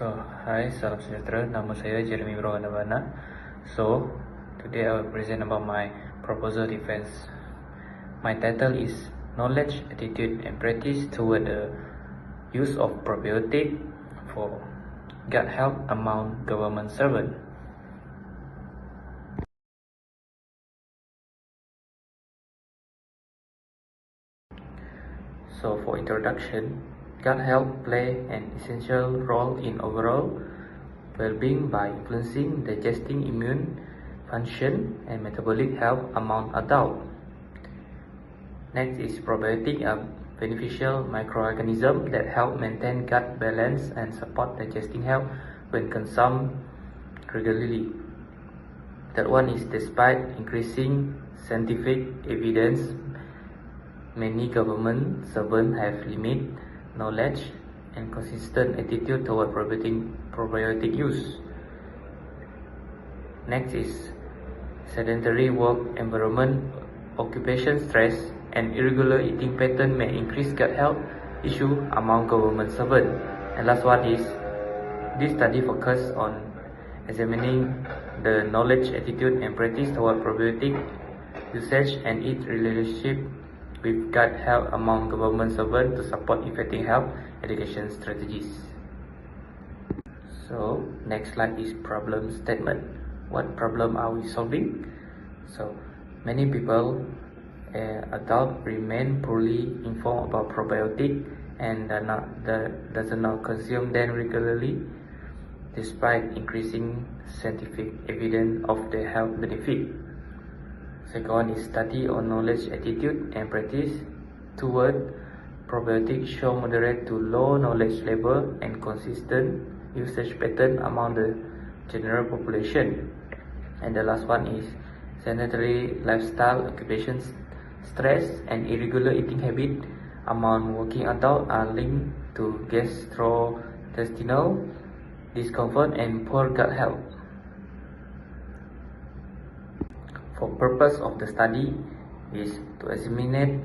Hi, salam sejahtera. Nama saya Jeremy Rohanavana. Today I will present about my proposal defense. My title is Knowledge, Attitude and Practice Toward the Use of Probiotic for Gut Health Among Government Servants. For introduction, gut health plays an essential role in overall well-being by influencing digesting, immune function and metabolic health among adults. Next is probiotic, a beneficial microorganism that help maintain gut balance and support digesting health when consumed regularly. Third one is, despite increasing scientific evidence, many government servants have limited knowledge and consistent attitude toward probiotic use. Next is sedentary work environment, occupation stress, and irregular eating pattern may increase gut health issue among government servants. And last one is, this study focus on examining the knowledge, attitude, and practice toward probiotic usage and its relationship with gut health among government servants to support effective health education strategies. Next slide is problem statement. What problem are we solving? Many people, adults, remain poorly informed about probiotic and does not consume them regularly, despite increasing scientific evidence of their health benefit. Second one is, study on knowledge, attitude, and practice toward probiotics show moderate to low knowledge level and consistent usage pattern among the general population. And the last one is, sedentary lifestyle, occupation stress, and irregular eating habit among working adults are linked to gastrointestinal discomfort and poor gut health. For purpose of the study is to examine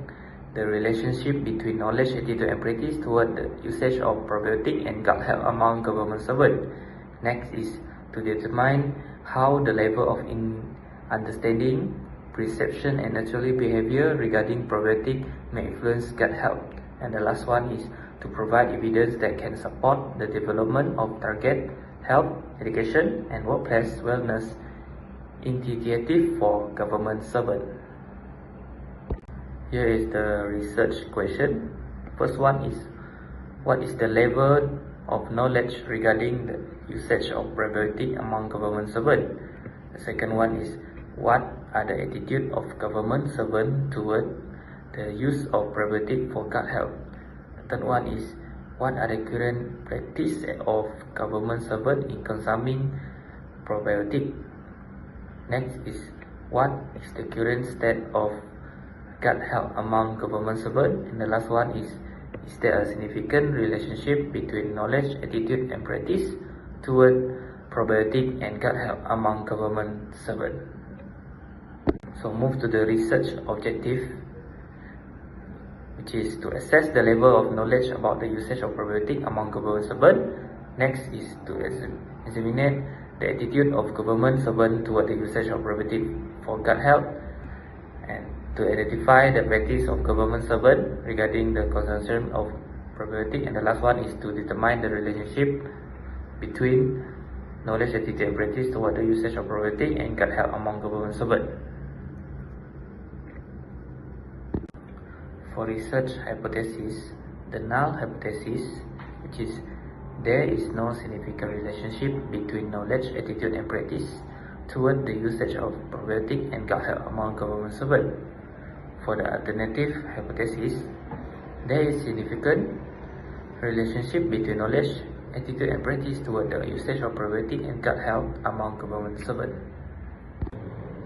the relationship between knowledge, attitude, and practice toward the usage of probiotic and gut health among government servants. Next is to determine how the level of understanding, perception, and natural behavior regarding probiotic may influence gut health. And the last one is to provide evidence that can support the development of target health, education, and workplace wellness initiative for government servants. Here is the research question. First one is, what is the level of knowledge regarding the usage of probiotic among government servants? The second one is, what are the attitude of government servants toward the use of probiotic for gut health? The third one is, what are the current practice of government servants in consuming probiotic? Next is, what is the current state of gut health among government servants? And the last one is there a significant relationship between knowledge, attitude, and practice toward probiotic and gut health among government servants? Move to the research objective, which is to assess the level of knowledge about the usage of probiotic among government servants. Next is to examine the attitude of government servants toward the usage of probiotic for gut health, and to identify the practice of government servants regarding the consumption of probiotic. And the last one is to determine the relationship between knowledge, attitude, and practice toward the usage of probiotic and gut health among government servants. For research hypothesis, the null hypothesis, which is there is no significant relationship between knowledge, attitude, and practice toward the usage of probiotic and gut health among government servants. For the alternative hypothesis, there is significant relationship between knowledge, attitude, and practice toward the usage of probiotic and gut health among government servants.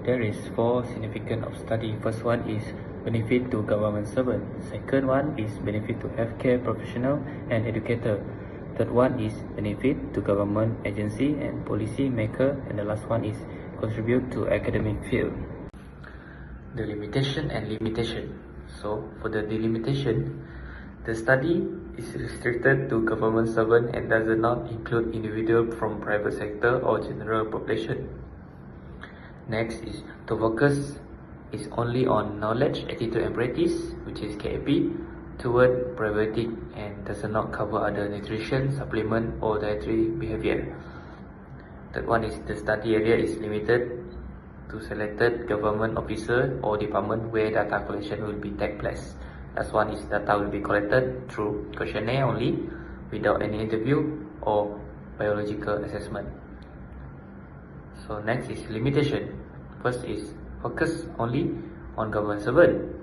There is 4 significant of study. First one is benefit to government servants. Second one is benefit to healthcare professional and educator. Third one is benefit to government agency and policy maker. And the last one is contribute to academic field. The limitation and limitation. For the delimitation, the study is restricted to government servants and does not include individuals from private sector or general population. Next is to focus is only on knowledge, attitude and practice, which is KAP, toward probiotic and does not cover other nutrition, supplement or dietary behavior. Third one is the study area is limited to selected government officer or department where data collection will be take place. Last one is data will be collected through questionnaire only without any interview or biological assessment. So next is limitation. First is focus only on government servant.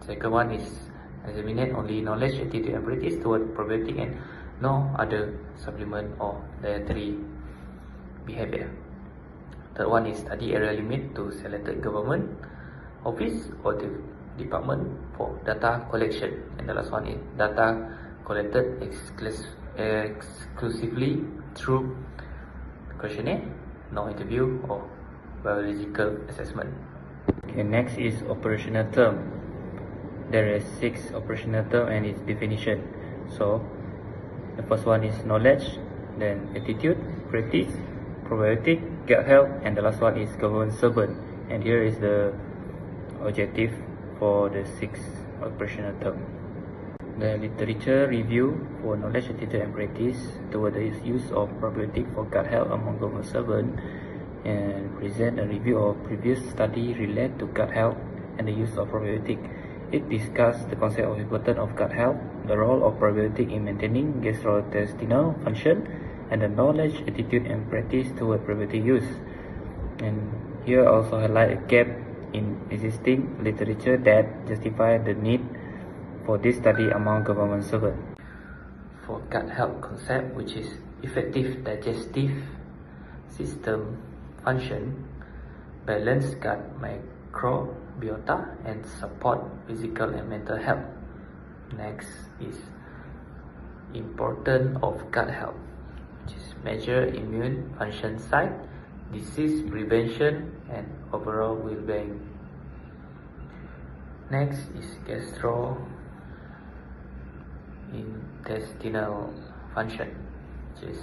Second one is examine only knowledge, attitude and practice toward probiotic and no other supplement or dietary behavior. Third one is study area limit to selected government office or the department for data collection. And the last one is data collected exclusively through questionnaire, no interview or biological assessment. Okay, next is operational term. There are 6 operational terms and its definition. So the first one is knowledge, then attitude, practice, probiotic, gut health, and the last one is government servant. And here is the objective for the 6 operational term. The literature review for knowledge, attitude and practice toward the use of probiotic for gut health among government servants, and present a review of previous study related to gut health and the use of probiotic. It discussed the concept of importance of gut health, the role of probiotic in maintaining gastrointestinal function, and the knowledge, attitude and practice toward probiotic use. And here also highlight a gap in existing literature that justify the need for this study among government servants. For gut health concept, which is effective digestive system function, balance gut microbiota and support physical and mental health. Next is importance of gut health, which is measure immune function site, disease prevention and overall well-being. Next is gastrointestinal function, which is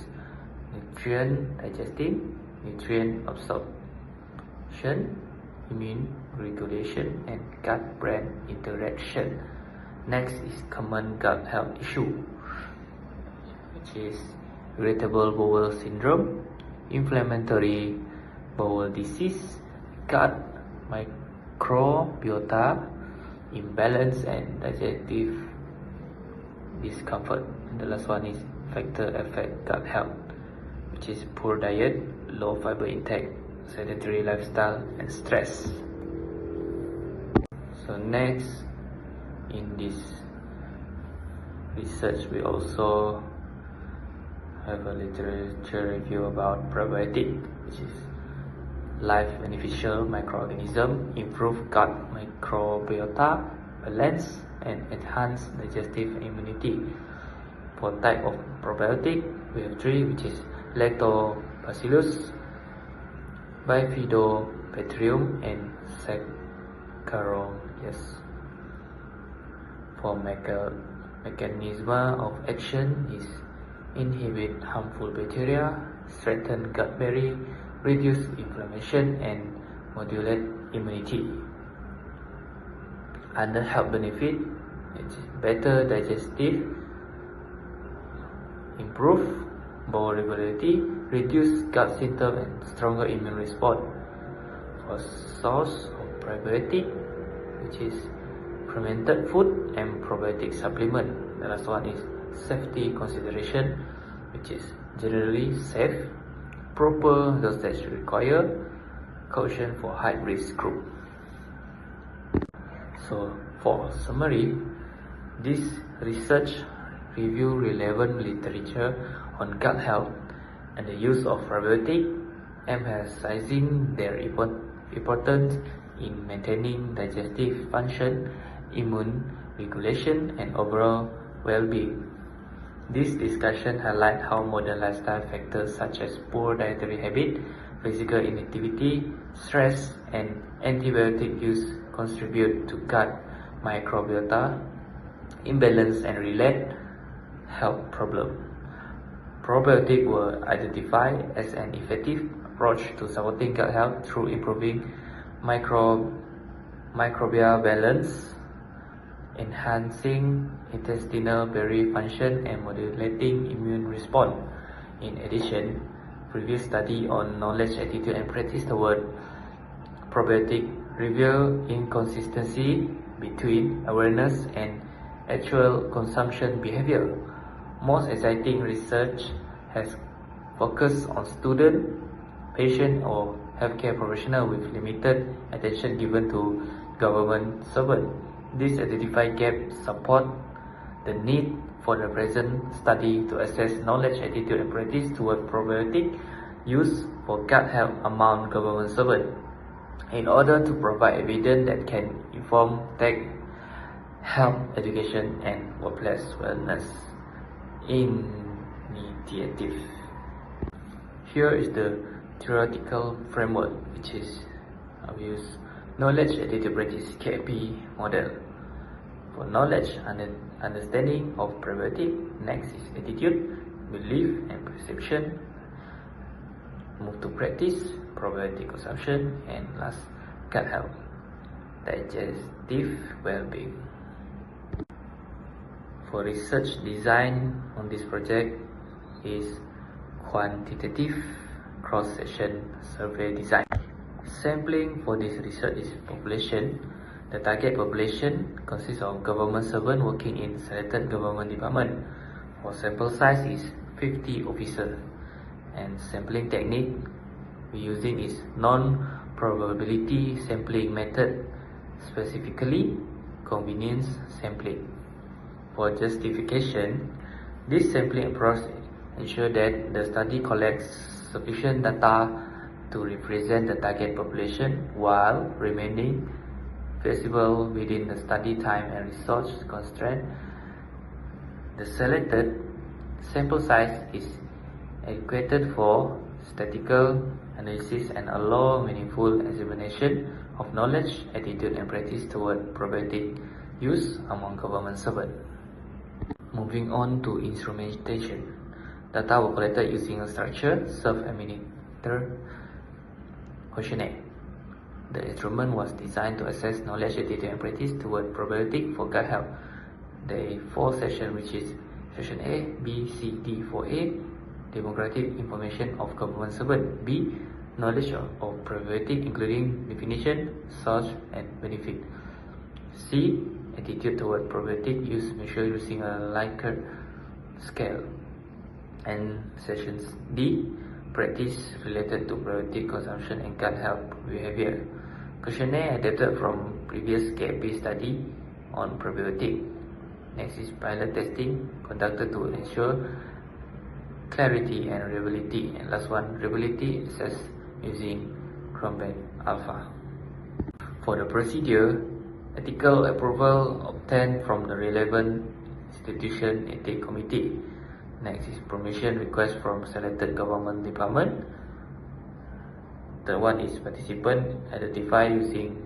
nutrient digesting, nutrient absorption, immune regulation and gut-brain interaction. Next is common gut health issue, which is irritable bowel syndrome, inflammatory bowel disease, gut microbiota imbalance and digestive discomfort. And the last one is factor affect gut health, which is poor diet, low fiber intake, sedentary lifestyle and stress. So next in this research we also have a literature review about probiotic, which is life beneficial microorganism, improve gut microbiota balance and enhance digestive immunity. For type of probiotic we have 3, which is Lactobacillus, Bifidobacterium and Saccharomyces. For mechanism of action is inhibit harmful bacteria, strengthen gut barrier, reduce inflammation and modulate immunity. Other health benefit is better digestive, improve bowel regularity, reduce gut symptoms and stronger immune response. For source of probiotic, which is fermented food and probiotic supplement. The last one is safety consideration, which is generally safe, proper dosage required, caution for high risk group. So for summary, this research review relevant literature on gut health and the use of probiotic, emphasizing their importance in maintaining digestive function, immune regulation and overall well-being. This discussion highlights how modern lifestyle factors such as poor dietary habit, physical inactivity, stress and antibiotic use contribute to gut microbiota imbalance and relate health problem. Probiotics were identified as an effective approach to supporting gut health through improving microbial balance, enhancing intestinal barrier function, and modulating immune response. In addition, previous study on knowledge, attitude, and practice toward probiotic reveal inconsistency between awareness and actual consumption behavior. Most exciting research has focused on student, patient, or healthcare professional with limited attention given to government servant. This identified gap support the need for the present study to assess knowledge, attitude, and practice toward probiotic use for gut health among government servants, in order to provide evidence that can inform tech health education and workplace wellness initiative. Here is the theoretical framework, which is we use knowledge, attitude, practice KP model. For knowledge and understanding of probiotic, next is attitude, belief, and perception. Move to practice, probiotic consumption, and last, gut health, digestive well-being. For research design on this project is quantitative cross-section survey design. Sampling for this research is population. The target population consists of government servants working in selected government department. For sample size is 50 officers. And sampling technique we using is non-probability sampling method, specifically convenience sampling. For justification, this sampling approach ensures that the study collects sufficient data to represent the target population while remaining feasible within the study time and resource constraint. The selected sample size is adequate for statistical analysis and allow meaningful examination of knowledge, attitude, and practice toward probiotic use among government servants. Moving on to instrumentation. Data were collected using a structured self-administered questionnaire. The instrument was designed to assess knowledge, attitude, and practice toward probiotic for gut health. There are 4 sections, which is section A, B, C, D. For A, demographic information of government servant. B, knowledge of probiotic, including definition, source, and benefit. C, attitude toward probiotic use measured using a Likert scale. And sections D, practice related to probiotic consumption and gut health behavior. Questionnaire adapted from previous KP study on probiotic. Next is pilot testing conducted to ensure clarity and reliability. And last one, reliability assessed using Cronbach Alpha. For the procedure, ethical approval obtained from the relevant institution ethics committee. Next is permission request from selected government department. The one is participant identified using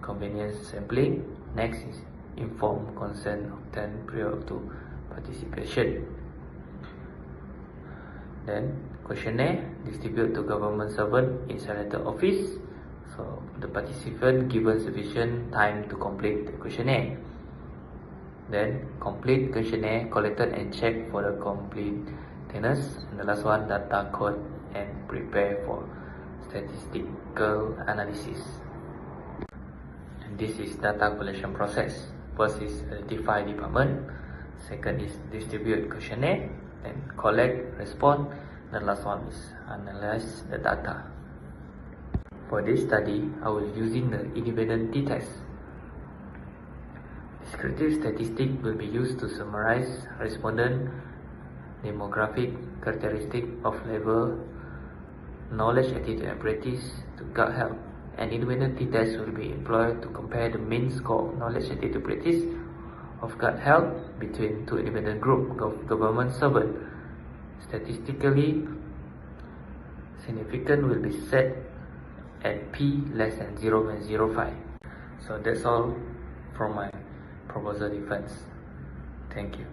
convenience sampling. Next is informed consent obtained prior to participation. Then questionnaire distributed to government servant in selected office. So the participant given sufficient time to complete the questionnaire. Then complete questionnaire collected and checked for the completeness. And the last one, data code and prepare for statistical analysis. And this is data collection process. First is identify department. Second is distribute questionnaire. Then collect, respond. The last one is analyze the data. For this study, I was using the independent t-test. Descriptive statistics will be used to summarize respondent demographic characteristics of level, knowledge, attitude, and practice to gut health. An independent t-test will be employed to compare the mean score of knowledge, attitude, practice of gut health between two independent groups of government servants. Statistically significant will be set at p less than 0.05. So that's all from my proposal defense. Thank you.